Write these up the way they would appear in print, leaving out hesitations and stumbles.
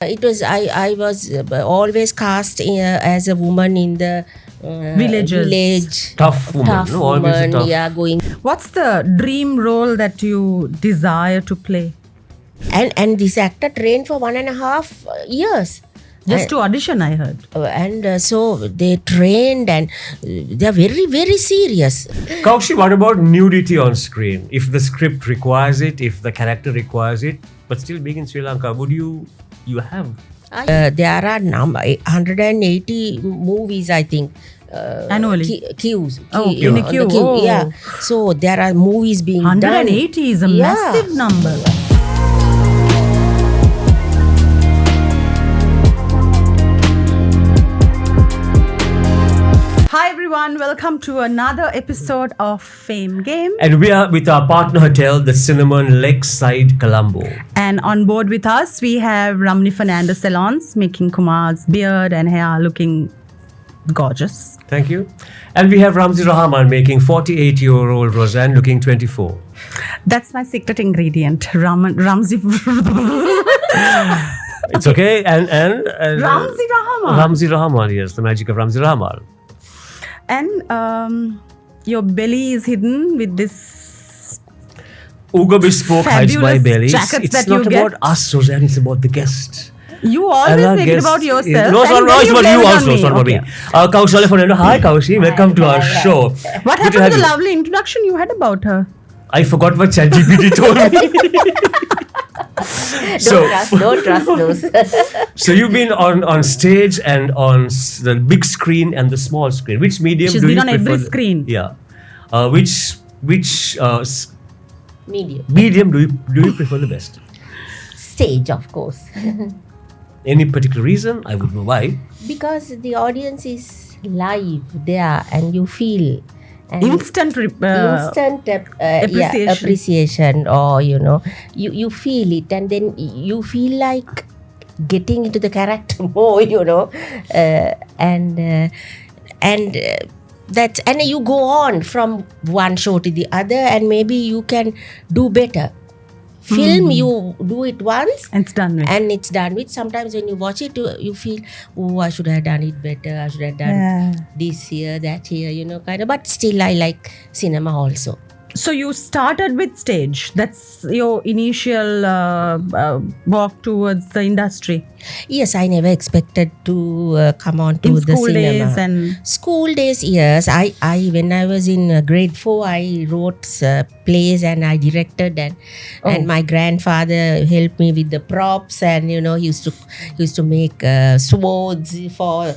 It was I was always cast as a woman in the village. Tough woman. No, always a tough. Yeah, going. What's the dream role that you desire to play? And this actor trained for 1.5 years. Just to audition, I heard. So they trained and they are very, very serious. Kaushi, what about nudity on screen? If the script requires it, if the character requires it, but still being in Sri Lanka, would you have? There are 180 movies, I think. Annually? Queues. In a queue. Oh. Yeah. So there are movies being 180 done. is a massive number. Hi everyone, welcome to another episode of Fame Game. And we are with our partner hotel, the Cinnamon Lakeside, Colombo. And on board with us, we have Kaushalya Fernando salons making Kumar's beard and hair looking gorgeous. Thank you. And we have Ramzi Rahman making 48-year-old Rozanne looking 24. That's my secret ingredient, Ramzi. It's okay. And Ramzi Rahman. Ramzi Rahman, yes, the magic of Ramzi Rahman. And your belly is hidden with this Ugo Bespoke hides my belly. Jackets It's that not you get. about us, Rozanne, it's about the guest. You always make it about yourself. No, and then it's about blame you it on also. me. It's not about me. Okay. Kaushalya Fernando. Hi, Kaushi. Welcome to our show. What Good to happened have to the you. lovely introduction you had about her? I forgot what ChatGPT told me. Don't trust those. So you've been on stage and on the big screen and the small screen. Which medium She's do you been on prefer? every screen. Yeah. Which Medium. do you prefer the best? Stage, of course. Any particular reason? I would know why. Because the audience is live there and you feel and Instant appreciation, or you feel it, and then you feel like getting into the character more, that's, and you go on from one show to the other, and maybe you can do better. Film, you do it once And it's done with. and it's done with. Sometimes when you watch it, you feel, oh, I should have done it better. I should have done this here, that here, kind of. But still, I like cinema also. So you started with stage. That's your initial walk towards the industry. Yes, I never expected to come on to In the school cinema. days and School days, yes. I when I was in grade 4, I wrote plays and I directed, and my grandfather helped me with the props, and he used to make swords for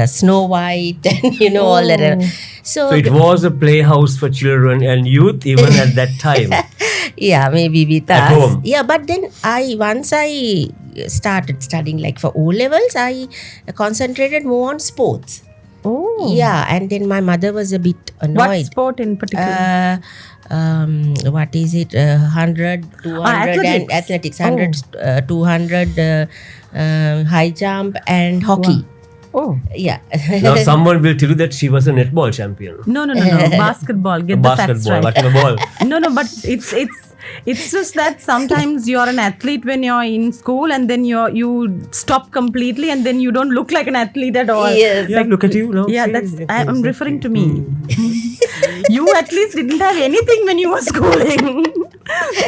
Snow White and all that. So it was a playhouse for children and youth even at that time. Yeah, maybe with At us. home. Yeah, but then once I started studying, like for O levels, I concentrated more on sports. oh, Yeah, and then my mother was a bit annoyed. what sport in particular? What is it? 100, 200 and athletics. 100, 200 high jump and hockey. Oh, Yeah. Now someone will tell you that she was a netball champion. no, basketball. Get the facts Basketball, right. whatever ball. No, but it's just that sometimes you're an athlete when you're in school, and then you stop completely, and then you don't look like an athlete at all. Yes. Yeah, look at you now. Yeah, See? I'm referring to me. You at least didn't have anything when you were schooling.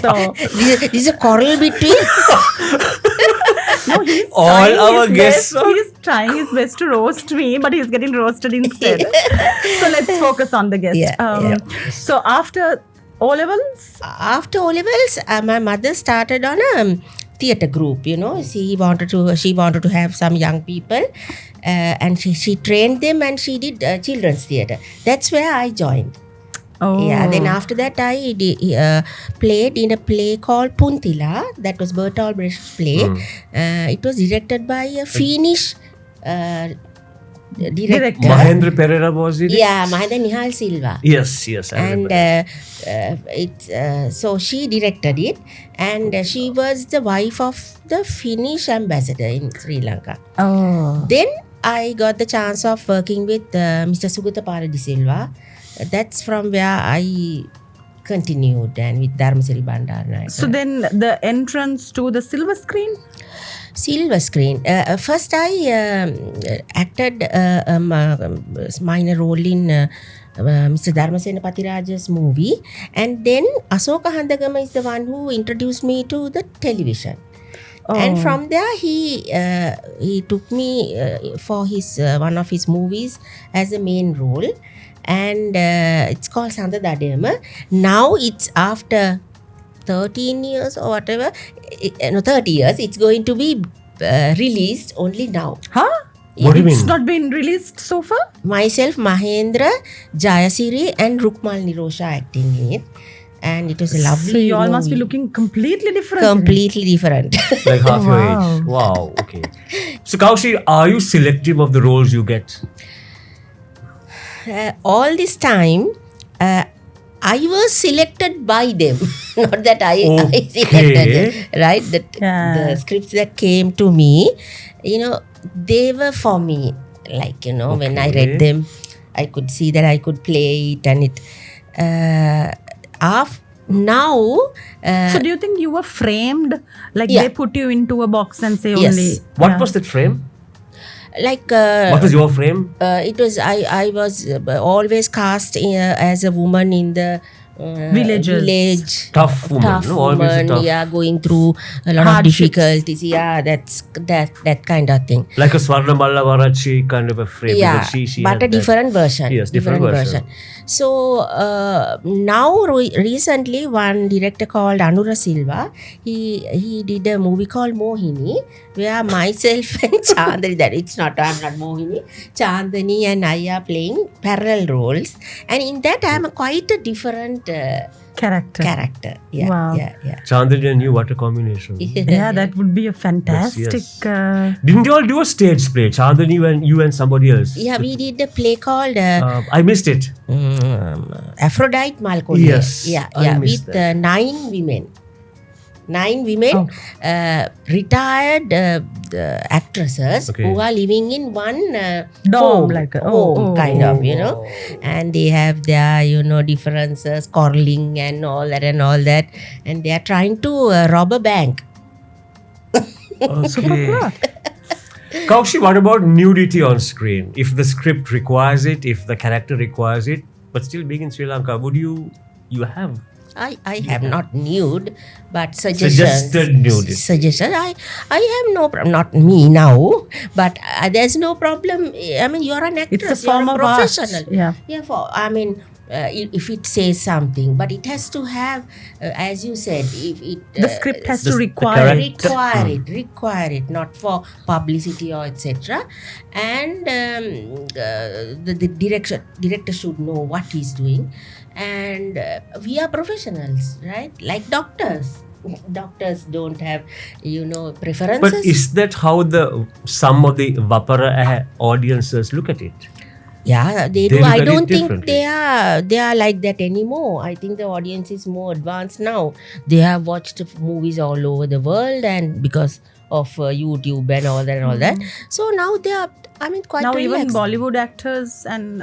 So There's a quarrel between. no, he's All trying our his guests best. are- He's trying his best to roast me, but he's getting roasted instead. So let's focus on the guest. Yeah, So after O levels, After O levels, my mother started on a theatre group. She wanted to have some young people, and she trained them, and she did children's theatre. That's where I joined. Yeah. Then after that, I played in a play called Puntila. That was Bertolt Brecht's play. It was directed by a Finnish director. Mahendra Pereira was it? Yeah, Mahendra Nihal Silva. Yes, I remember. And so she directed it, and she was the wife of the Finnish ambassador in Sri Lanka. Then I got the chance of working with Mr. Sugata Paradi Silva. That's from where I continued, and with Dharmasiri Bandaranaike. so then the entrance to the silver screen? Silver screen. First, I acted a minor role in Mr. Dharmasena Pathiraja's movie, and then Asoka Handagama is the one who introduced me to the television. And from there, he took me for his one of his movies as a main role, and it's called Sanda Dadema. Now it's after 13 years or whatever, 30 years, it's going to be released only now. Huh? What do you It's mean? not been released so far? Myself, Mahendra, Jayasiri and Rukmal Nirosha acting in it. And it was a lovely So you all must be movie. looking completely different. Completely different. Like half your Wow. age. Wow. Okay. So Kaushi, are you selective of the roles you get? All this time, I was selected by them. Not that I selected them, right? Yeah. The scripts that came to me, they were for me. Like, when I read Okay. them, I could see that I could play it, and it. Now, So do you think you were framed? Like Yeah. they put you into a box and say Yes. only. What Yeah. was that frame? like What was your frame? it was I was always cast as a woman in the Villages. village. Tough woman. Tough no? Always a woman, tough. yeah, going through a lot of Hardships. difficulties. Yeah, that's that kind of thing. Like a Swarna Mallavarachi kind of a frame. Yeah, because she but had a that- different version. Yes, different version. So now recently, one director called Anura Silva, he did a movie called Mohini, where myself and Chandani, I'm not Mohini, Chandani and I are playing parallel roles, and in that I'm quite a different character. Yeah, Wow. yeah. Chandani and you, what a combination. Yeah, that would be a fantastic. Yes. Didn't you all do a stage play? Chandani and you and somebody else? Yeah, we did a play called I missed it. Aphrodite Malcolm. Yes, I missed with 9 women. 9 women, retired actresses Okay. who are living in one Dome, home, like a- home oh, kind of, oh. and they have their, differences, quarreling and all that, and they are trying to rob a bank. Okay. Kaushi, what about nudity on screen? If the script requires it, if the character requires it, but still being in Sri Lanka, would you have? I have not nude, but suggestions. Suggested nudity. Suggestions. I have no problem. Not me now, but there's no problem. I mean, you're an actress. It's a form you're a of art. professional. Yeah. If it says something, but it has to have, as you said, if it The script has to the require character- it. require it, not for publicity or etc. And the director should know what he's doing, and we are professionals, right? Like doctors. Doctors don't have, preferences. But is that how some of the Vapara audiences look at it? Yeah, they They do. look I at it don't think differently. they are like that anymore. I think the audience is more advanced now. They have watched movies all over the world, and because of YouTube and all that. So now they are, quite Now even relaxed. Bollywood actors and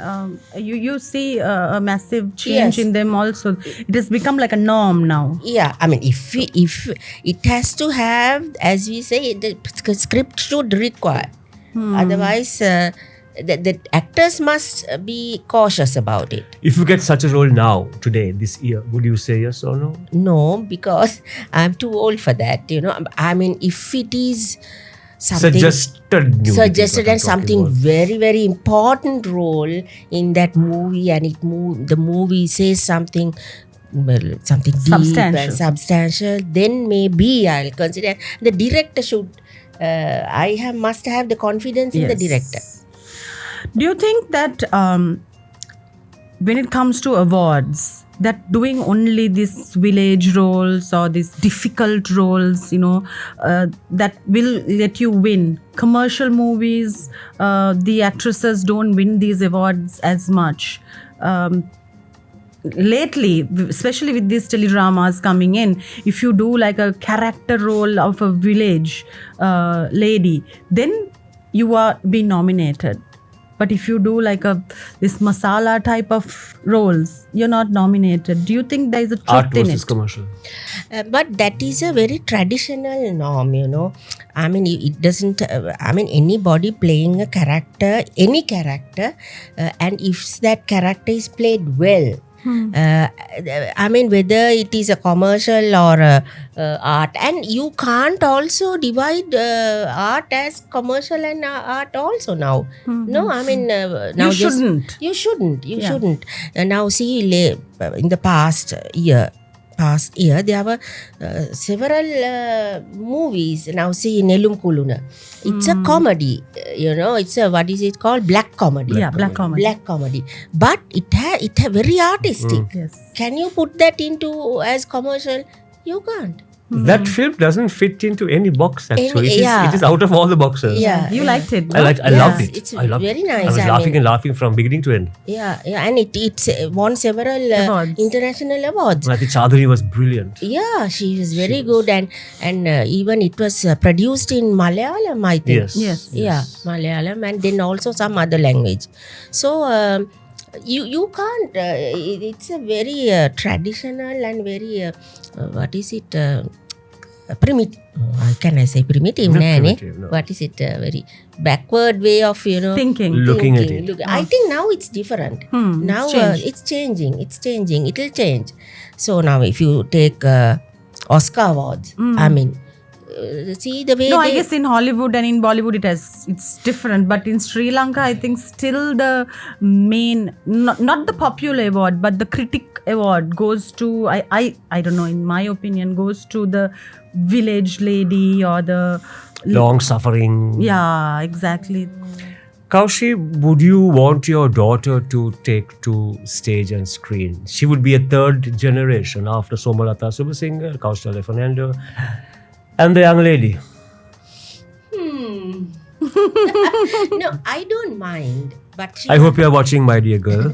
you see a massive change Yes. in them also. It has become like a norm now. Yeah, if it has to have, as we say, the script should require. Otherwise, the actors must be cautious about it. If you get such a role now, today, this year, would you say yes or no? No, because I'm too old for that. If it is something Suggested nudity is suggested what I'm and talking something about. very, very important role in that movie, and the movie says something deep Substantial. and substantial, then maybe I'll consider. The director should. Must have the confidence in the Yes. director. Do you think that when it comes to awards, that doing only these village roles or these difficult roles, that will let you win? Commercial movies, the actresses don't win these awards as much. Lately, especially with these teledramas coming in, if you do like a character role of a village lady, then you are being nominated. but if you do like this masala type of roles, you're not nominated. Do you think there is a Art truth in versus it? commercial. But that is a very traditional norm, I mean, it doesn't, anybody playing a character, any character, and if that character is played well, whether it is a commercial or art, and you can't also divide art as commercial and art also now. No, now You shouldn't. You shouldn't. Yeah. Now see, in the past year, there were several movies. Now see, Nelum Kuluna. It's a comedy, it's a, what is it called? Black comedy. Black comedy. Black comedy. But it very artistic. Yes. Can you put that into as commercial? You can't. That film doesn't fit into any box actually. Yeah. It is out of all the boxes. Yeah. You liked it. I loved it. It's I loved very it. nice. I was laughing and laughing from beginning to end. Yeah, and it's won several Awards. international awards. And I think Chaduri was brilliant. Yeah, she was very good, and even it was produced in Malayalam, I think. Yes. Yeah, Malayalam, and then also some other language. So you can't. It's a very traditional and very what is it? Primitive. Can I say primitive? Not Nah, primitive, no. What is it? Very backward way of Thinking. Looking at it. I think now it's different. Now it's changing. It's changing. It will change. So now if you take Oscar awards, see the way. No, I guess in Hollywood and in Bollywood it's different. But in Sri Lanka, I think still the main, not the popular award, but the critic award goes to, I don't know, in my opinion, goes to the village lady or the... Long suffering. Yeah, exactly. Kaushi, would you want your daughter to take to stage and screen? She would be a third generation after Somalata Subasinger, Kaushalya Fernando, and the young lady. No, I don't mind. But I hope you are watching, my dear girl.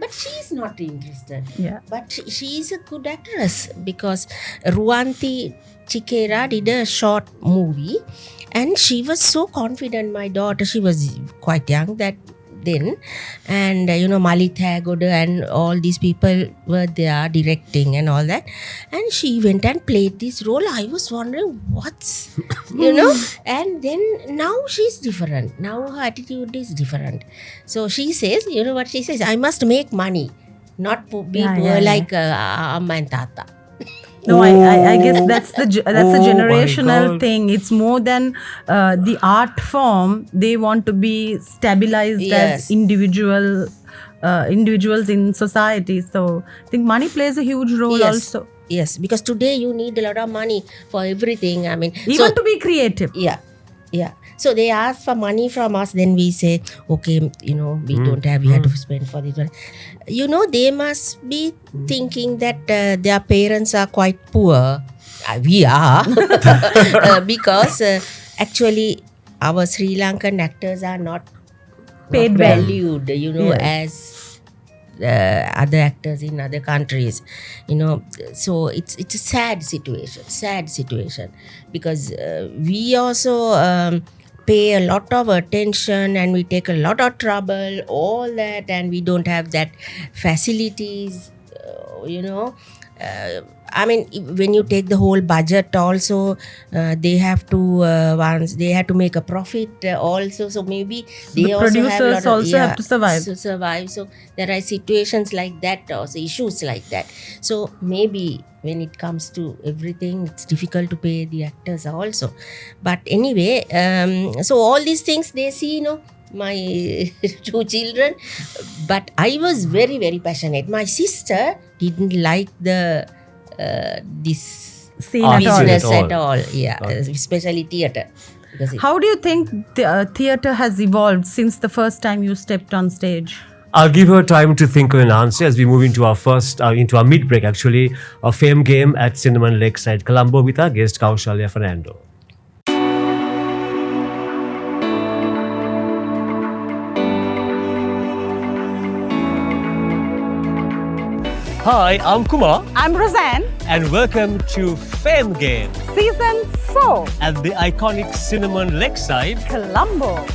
But she is not interested. Yeah. But she is a good actress because Ruanti Chikera did a short movie and she was so confident. My daughter, she was quite young then, and Mali Thagoda and all these people were there directing and all that, and she went and played this role. I was wondering what's and then now she's different. Now her attitude is different. So she says, what she says, I must make money, not be poor like Amma and Tata. No, I guess that's a my generational God. thing. It's more than the art form. They want to be stabilized Yes. as individuals in society. So I think money plays a huge role also. Yes, because today you need a lot of money for everything. Even to be creative. Yeah. So they ask for money from us, then we say, okay, we don't have, we have to spend for this one. They must be thinking that their parents are quite poor. We are. Because actually our Sri Lankan actors are not Paid well. valued, as other actors in other countries, so it's a sad situation because we also pay a lot of attention and we take a lot of trouble, all that, and we don't have that facilities, when you take the whole budget also, they have to make a profit also, so maybe they The also have a lot producers of, also have to survive. So there are situations like that, also issues like that. So maybe when it comes to everything, it's difficult to pay the actors also. But anyway, so all these things they see, my two children. But I was very, very passionate. My sister didn't like this Scene at all. business At all. at all. Yeah, especially theatre. Because How do you think the theatre has evolved since the first time you stepped on stage? I'll give her time to think of an answer as we move into our mid-break actually, a fame game at Cinnamon Lakeside, Colombo with our guest Kaushalya Fernando. Hi, I'm Kumar I'm Rozanne, and welcome to Fame Game Season 4, at the iconic Cinnamon Lakeside. Colombo.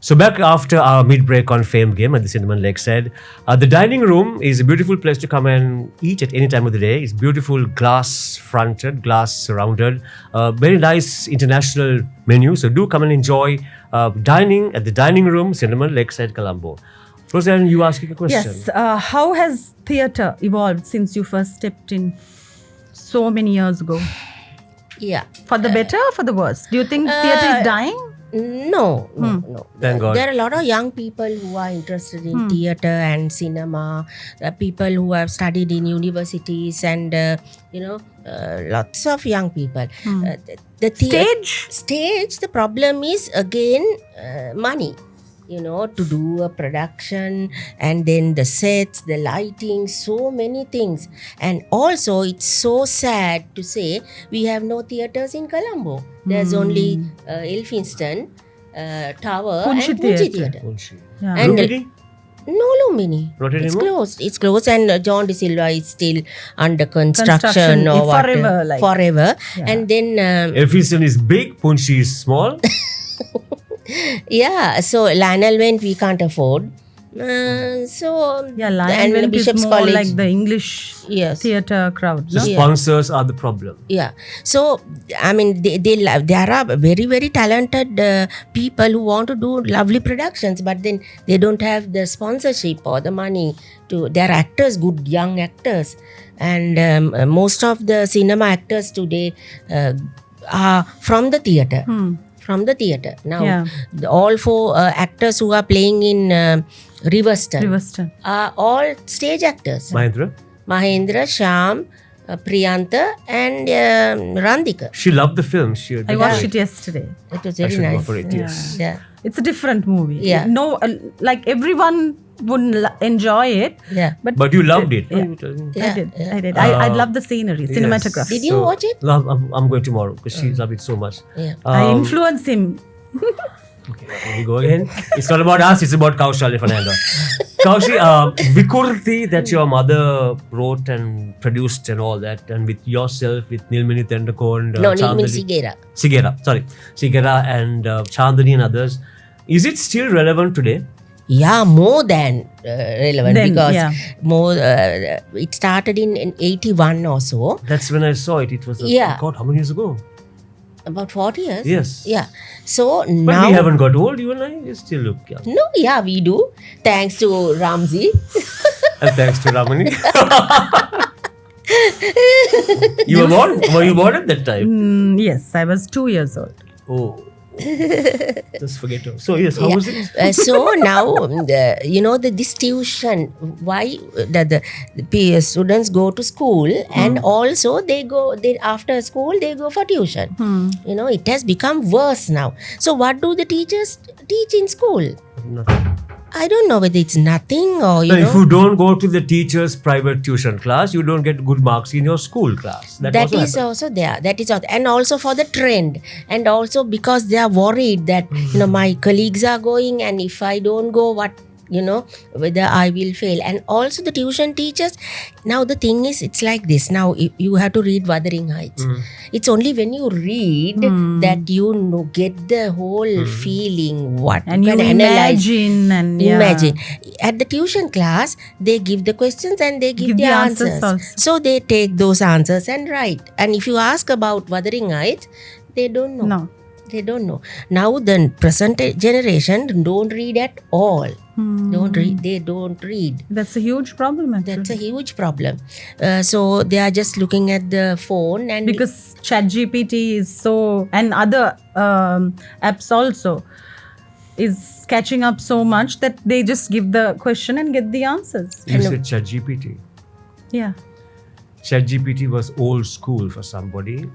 So back after our mid-break on Fame Game at the Cinnamon Lakeside, the dining room is a beautiful place to come and eat at any time of the day. It's beautiful, glass-fronted, glass-surrounded, very nice international menu. So do come and enjoy dining at the dining room, Cinnamon Lakeside, Colombo. Roseanne, you asking a question? Yes. How has theatre evolved since you first stepped in so many years ago? Yeah. For the better or for the worse? Do you think theatre is dying? No. Thank God. There are a lot of young people who are interested in theatre and cinema, people who have studied in universities and, lots of young people. Stage, the problem is again money. To do a production and then the sets, the lighting, so many things. And also, it's so sad to say we have no theatres in Colombo. There's only Elphinstone Tower Punchi and Punchi Theatre. Theatre. Yeah. And Lumini? no Lumini. Not It's anymore? It's closed. And John De Silva is still under construction or what? Forever. Forever. Yeah. And then... Elphinstone is big, Punchi is small. Yeah, so Lionel went, we can't afford. Lionel and Went Bishop's is more College. like the English Yes. theatre crowd. The No? sponsors are the problem. Yeah. So, I mean, there are very, very talented people who want to do lovely productions, but then they don't have the sponsorship or the money to. They are actors, good young actors. And most of the cinema actors today are from the theatre. From the theatre. Now, all four actors who are playing in Riverston are all stage actors. Mahendra, Shyam, Priyanta and Randhika. She loved the film. I watched it yesterday. It was I very should go nice. for it, yes. Yeah. It's a different movie. Yeah. No, like everyone wouldn't enjoy it. Yeah. But you loved it. Yeah. I did. I love the scenery, cinematography. Did you watch it? No, I'm going tomorrow because she loved it so much. Yeah. I influenced him. Okay, here we go again. It's not about us, it's about Kaushalya Fernando. Kaushi, Vikurti that your mother wrote and produced and all that, and with yourself, with Nilmini Tendakon, No, Nilmini Sigera. Sigera and Chandani and others. Is it still relevant today? Yeah, more than relevant Then, because yeah. more. It started in 81 or so. That's when I saw it. It was, God, how many years ago? About 40 years. Yes. Yeah. So But now. we haven't got old, you and I. You still look young. No, yeah, we do. Thanks to Ramzi. And thanks to Ramani. Were you born at that time? Yes, I was 2 years old. Oh. Just forget her. So yes, how was it? So now, this tuition, why the students go to school and also they after school they go for tuition. It has become worse now. So what do the teachers teach in school? Nothing. I don't know whether it's nothing or, If you don't go to the teacher's private tuition class, you don't get good marks in your school class. That is happens. also there. That is also, and also for the trend, and also because they are worried that my colleagues are going, and if I don't go, whether I will fail. And also the tuition teachers. Now the thing is, it's like this. Now you have to read Wuthering Heights. It's only when you read that you get the whole feeling. And you you can analyze. imagine. At the tuition class, they give the questions and they give the answers answers. also. So they take those answers and write. And if you ask about Wuthering Heights, they don't know. No. They don't know. Now the present generation don't read at all. They don't read. That's a huge problem, actually. That's a huge problem. So they are just looking at the phone and Because ChatGPT is so, and other apps also, is catching up so much that they just give the question and get the answers. You said ChatGPT. Yeah. ChatGPT was old school for somebody,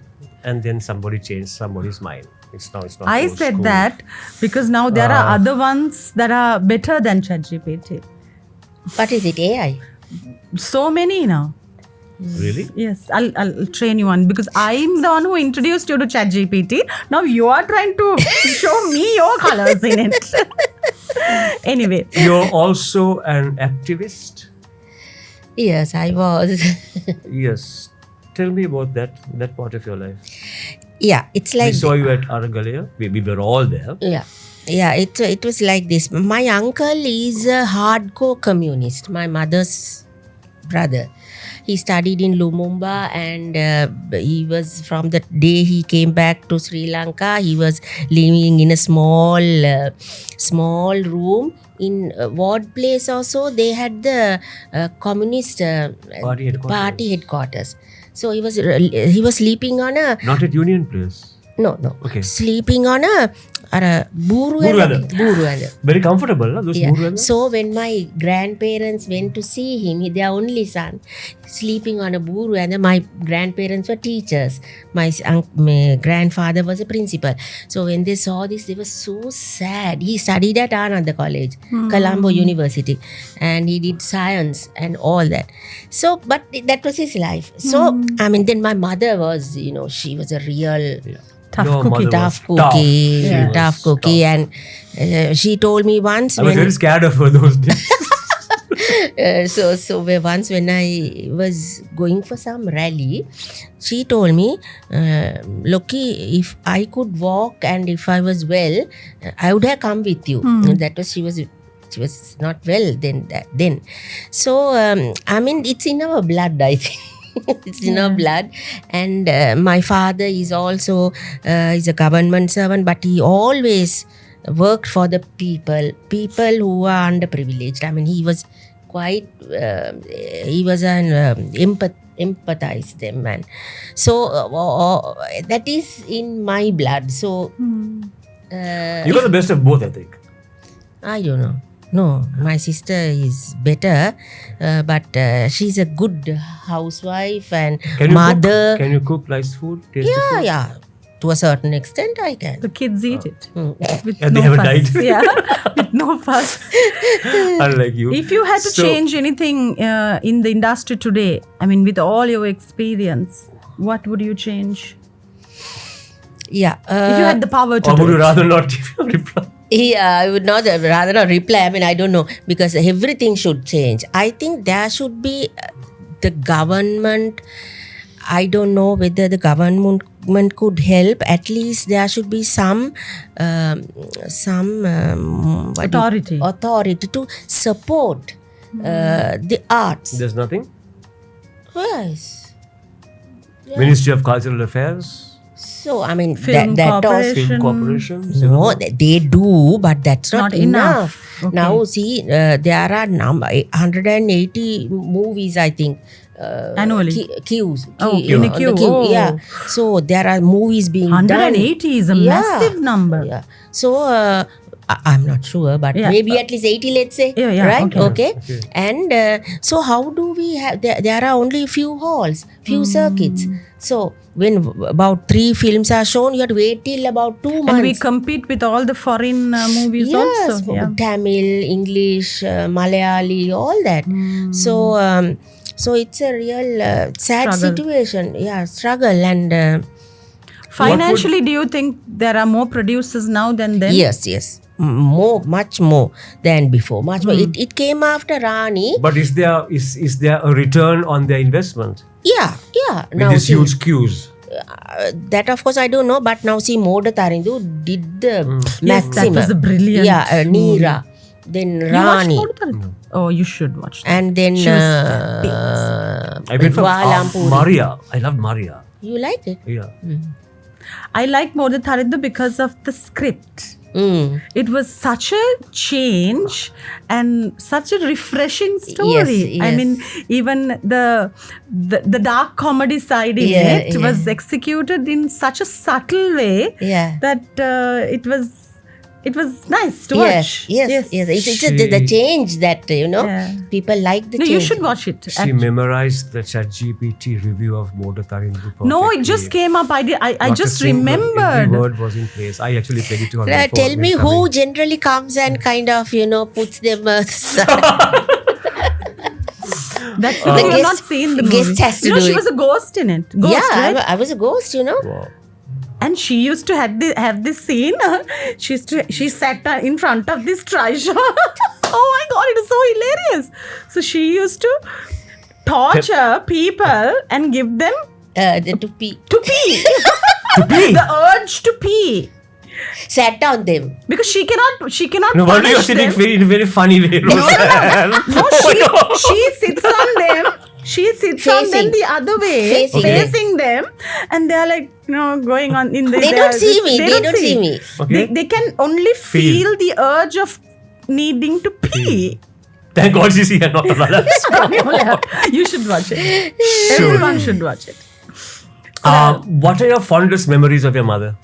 and then somebody changed somebody's mind. It's not. I old said school. that because now there are other ones that are better than ChatGPT. what is it? AI? So many now. Really? Yes, I'll train you on because I'm the one who introduced you to ChatGPT. Now you are trying to show me your colors in it. Anyway. You're also an activist? Yes, I was. Yes. Tell me about that part of your life. Yeah, it's like We saw you at Aragalaya. We were all there. Yeah. Yeah, it was like this. My uncle is a hardcore communist. My mother's brother. He studied in Lumumba, and he was, from the day he came back to Sri Lanka, he was living in a small room in Ward Place. Also, they had the communist party headquarters. So he was sleeping on a Not at Union Place. no. Okay. Sleeping on a buru and Very comfortable, no? Those yeah. Muru So when my grandparents went to see him, their only son, sleeping on a buru, and my grandparents were teachers. My grandfather was a principal. So when they saw this, they were so sad. He studied at Ananda College, Colombo University, and he did science and all that. So, but that was his life. So, I mean, then my mother was, she was a real... Your mother was tough cookie, She tough was cookie, tough. and she told me once I was very scared of her those days. so once when I was going for some rally, she told me, Loki, if I could walk and if I was well, I would have come with you. That was she was not well then. So I mean, it's in our blood, I think. It's in our blood. And my father is also is a government servant, but he always worked for the people who are underprivileged. I mean, he was quite he was an empathize them, man. So that is in my blood. So You got the best of both, I think. I don't know. No, my sister is better, but she's a good housewife and mother. Can you cook nice food? Tasty food? Yeah. To a certain extent, I can. The kids eat it. With Yeah, no they haven't fuss. died. Yeah, with no fuss. Unlike you. If you had to change anything in the industry today, I mean, with all your experience, what would you change? Yeah. If you had the power to Or do would you it. rather not give a reply? Yeah, I would rather not reply. I mean, I don't know, because everything should change. I think there should be the government. I don't know whether the government could help. At least there should be some authority to support the arts. There's nothing? Yes. Ministry of Cultural Affairs? So, I mean, Film that corporation. Film corporations? no, they do, but that's not enough. Okay. Now, see, there are 180 movies, I think. Annually? Queues. In a queue. Oh. Yeah. So, there are movies being 180 done. is a massive number. Yeah. So, I'm not sure, but maybe at least 80, let's say. Yeah, right? okay. And so, how do we have... There are only few halls, few circuits. So, when about 3 films are shown, you have to wait till about 2 months. And we compete with all the foreign movies Yes, also. Yeah. Tamil, English, Malayali, all that. So it's a real sad situation. Yeah, struggle. And Financially, do you think there are more producers now than then? yes. Much more than before. Much more. It came after Rani. But is there a return on their investment? Yeah. With Now, these see, huge queues? that of course I don't know, but now see, Moda Tarindu did the Yes, maximum. that was a brilliant Neera, then You Rani, watched Modathari? Oh, you should watch that. and then She was fabulous. I went for Valampuri. Maria. I love Maria. You liked it? Yeah. I like Modathari because of the script. It was such a change and such a refreshing story. Yes, I yes. mean, even the dark comedy side in it was executed in such a subtle way that it was nice to watch. Yes. It's the change that people like the No, change. you should watch it. She memorized the ChatGPT review of Moda Tarindu. No, it just came up. I just remembered. Every word was in place. I actually played it to her. before Tell me when coming. who generally comes and kind of puts them That's because The you have not guest- seen the guest movie. has to You know, do she it. was a ghost in it. Ghost, yeah, right? I was a ghost, Wow. And she used to have this scene. She sat in front of this treasure. Oh my God, it is so hilarious. So she used to torture people and give them to pee. to pee. To pee? The urge to pee. sat on them. Because she cannot No wonder you're punish sitting them. in a very funny way, Rosanne. No, she sits on them. She sits on them Facing. the other way, Facing facing them, and they are like, going on in the. They don't see me. They don't see me. Okay. They can only feel the urge of needing to pee. Thank God she's here, not another. You should watch it. Sure. Everyone should watch it. What are your fondest memories of your mother?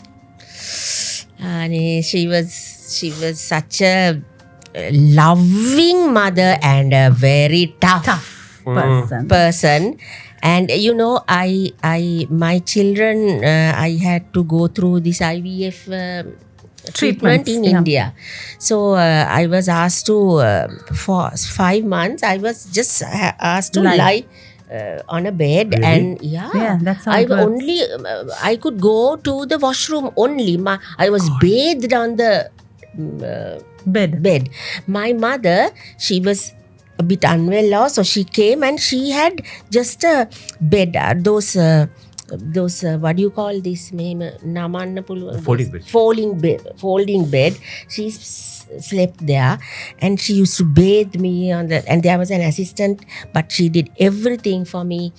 And she was such a loving mother and a very tough person. And my children, I had to go through this IVF treatment in India. So I was asked to, for 5 months, I was just asked to lie on a bed. Really? And that's how it works. I could go to the washroom only. I was bathed on the bed. My mother, she was a bit unwell now, so she came and she had just a bed, those what do you call this? Folding bed. She slept there, and she used to bathe me and there was an assistant, but she did everything for me.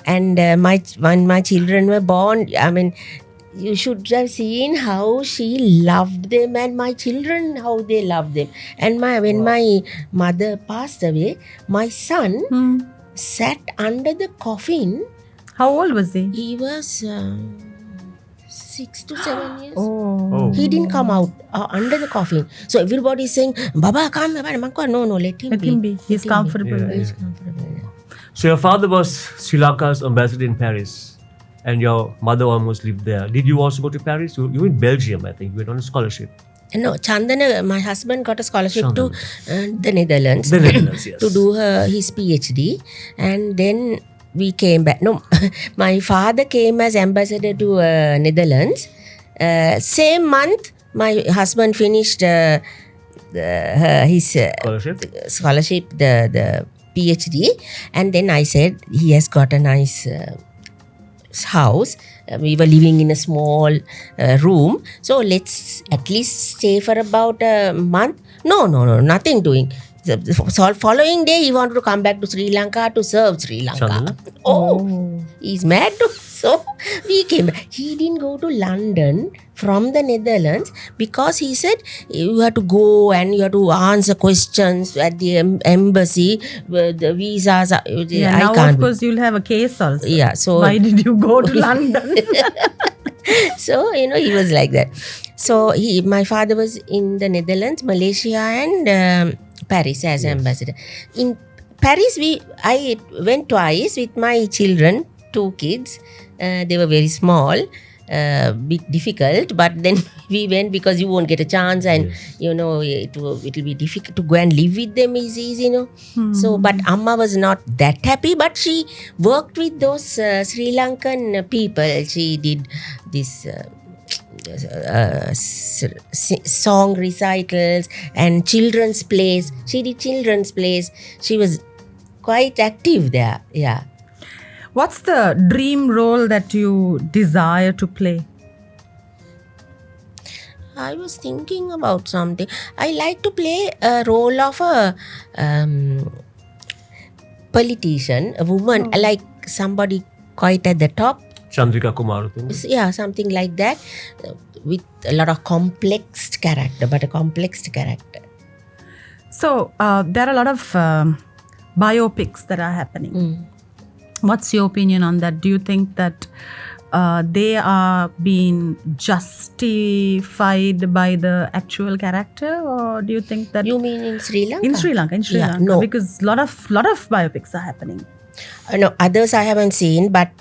And when my children were born, I mean, you should have seen how she loved them, and my children how they loved them. And when my mother passed away, my son sat under the coffin. How old was he? He was 6 to 7 years. Oh. He didn't come out under the coffin. So everybody is saying, Baba, come. No, let him be. He's comfortable. Yeah. He's comfortable. Yeah. So your father was Sri Lanka's ambassador in Paris, and your mother almost lived there. Did you also go to Paris? You were in Belgium, I think. You went on a scholarship. No, Chandana, my husband got a scholarship to Chandana. the Netherlands. The Netherlands, yes. To do his PhD. And then we came back. No, my father came as ambassador to Netherlands. Same month, my husband finished his scholarship, the PhD. And then I said, he has got a nice house. We were living in a small room. So let's at least stay for about a month. No, nothing doing. So following day, he wanted to come back to Sri Lanka to serve Sri Lanka. Chandana? Oh, he's mad too. So we came back. He didn't go to London from the Netherlands because he said you have to go and you have to answer questions at the embassy. The visas. Now of course you'll have a case also. Yeah. So why did you go to London? So he was like that. So my father was in the Netherlands, Malaysia, and Paris as ambassador. In Paris, I went twice with my children, 2 kids. They were very small, bit difficult, but then we went because you won't get a chance, and it will be difficult to go and live with them is easy, So, but Amma was not that happy, but she worked with those Sri Lankan people. She did this song recitals and children's plays. She did children's plays. She was quite active there. Yeah. What's the dream role that you desire to play? I was thinking about something. I like to play a role of a politician, a woman, like somebody quite at the top. Chandrika Kumar. Yeah, something like that, with a lot of complex character, So, there are a lot of biopics that are happening. What's your opinion on that? Do you think that they are being justified by the actual character, or do you think that... You mean in Sri Lanka? In Sri Lanka, No. Because lot of biopics are happening. No, others I haven't seen, but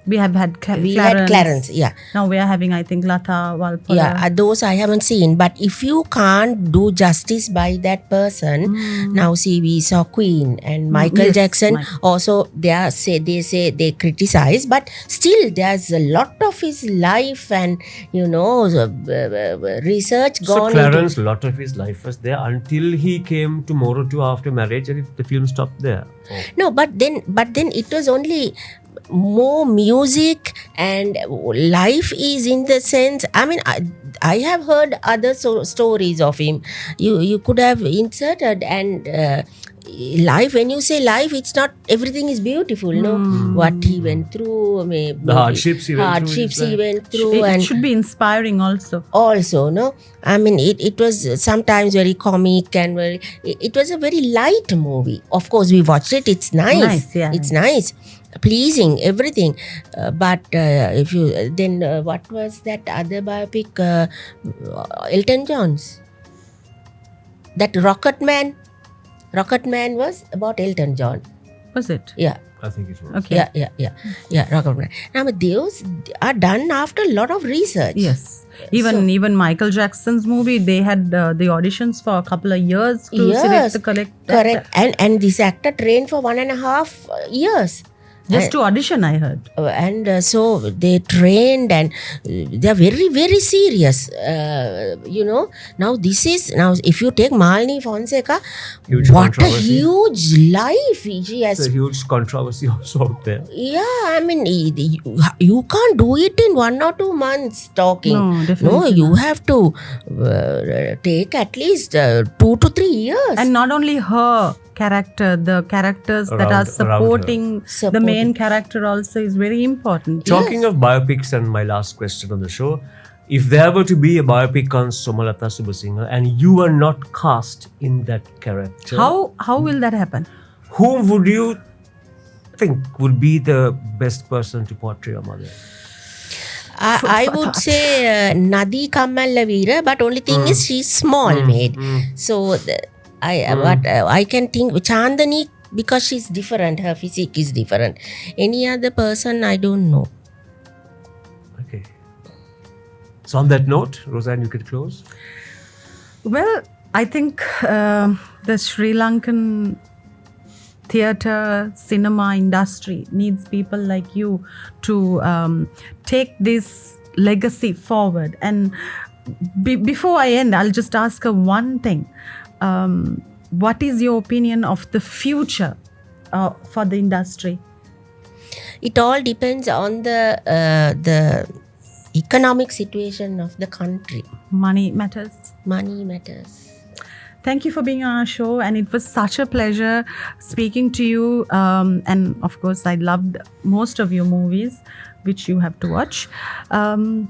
we have had we had Clarence, yeah. Now we are having, I think, Lata Walpola. Yeah, those I haven't seen. But if you can't do justice by that person, now see, we saw Queen and Michael Jackson. Also, they say they criticize, but still there's a lot of his life and research gone. So Clarence, a lot of his life was there until he came to Moro 2 after marriage, and the film stopped there. No, but then it was only more music and life is in the sense, I mean, I have heard other stories of him. You could have inserted and life, when you say life, it's not everything is beautiful, no. What he went through, The hardships he went through. It and should be inspiring also. no, I mean, it was sometimes very comic and it was a very light movie. Of course, we watched it, it's nice, it's nice, pleasing, everything, but if you then what was that other biopic, Elton John's, that Rocket Man was about Elton John. Was it? Yeah. I think it was. Okay. Yeah, Rocket Man. Now, those are done after a lot of research. Yes. Even Michael Jackson's movie, they had the auditions for a couple of years to select the correct. And this actor trained for 1.5 years. Just to audition, I heard. And so they trained and they are very, very serious. Now if you take Malini Fonseca, what a huge life she has. It's a huge controversy also out there. Yeah, I mean, you can't do it in 1 or 2 months talking. No, definitely No, you have to take at least 2 to 3 years. And not only her character, the characters that are supporting the main character also is very important. Talking of biopics, and my last question on the show, if there were to be a biopic on Somalata Subasinghe and you are not cast in that character, How will that happen? who would you think would be the best person to portray your mother? I would say Nadi Kammalavira, but only thing is she's small made. So I can think Chandani, because she's different, her physique is different. Any other person, I don't know. Okay. So on that note, Rozanne, you could close. Well, I think the Sri Lankan theatre, cinema industry needs people like you to take this legacy forward. And before I end, I'll just ask her one thing. What is your opinion of the future for the industry? It all depends on the economic situation of the country. Money matters. Money matters. Thank you for being on our show, and it was such a pleasure speaking to you. And of course, I loved most of your movies, which you have to watch. And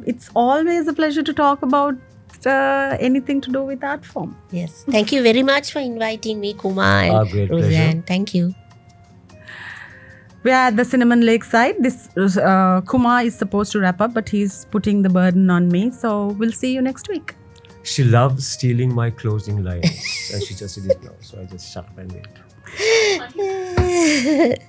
it's always a pleasure to talk about anything to do with art form. Yes. Thank you very much for inviting me, Kumar and great Rozanne. pleasure. Thank you. We are at the Cinnamon Lakeside. This Kumar is supposed to wrap up, but he's putting the burden on me. So we'll see you next week. She loves stealing my closing lines, and she just did it now. So I just shut up and wait.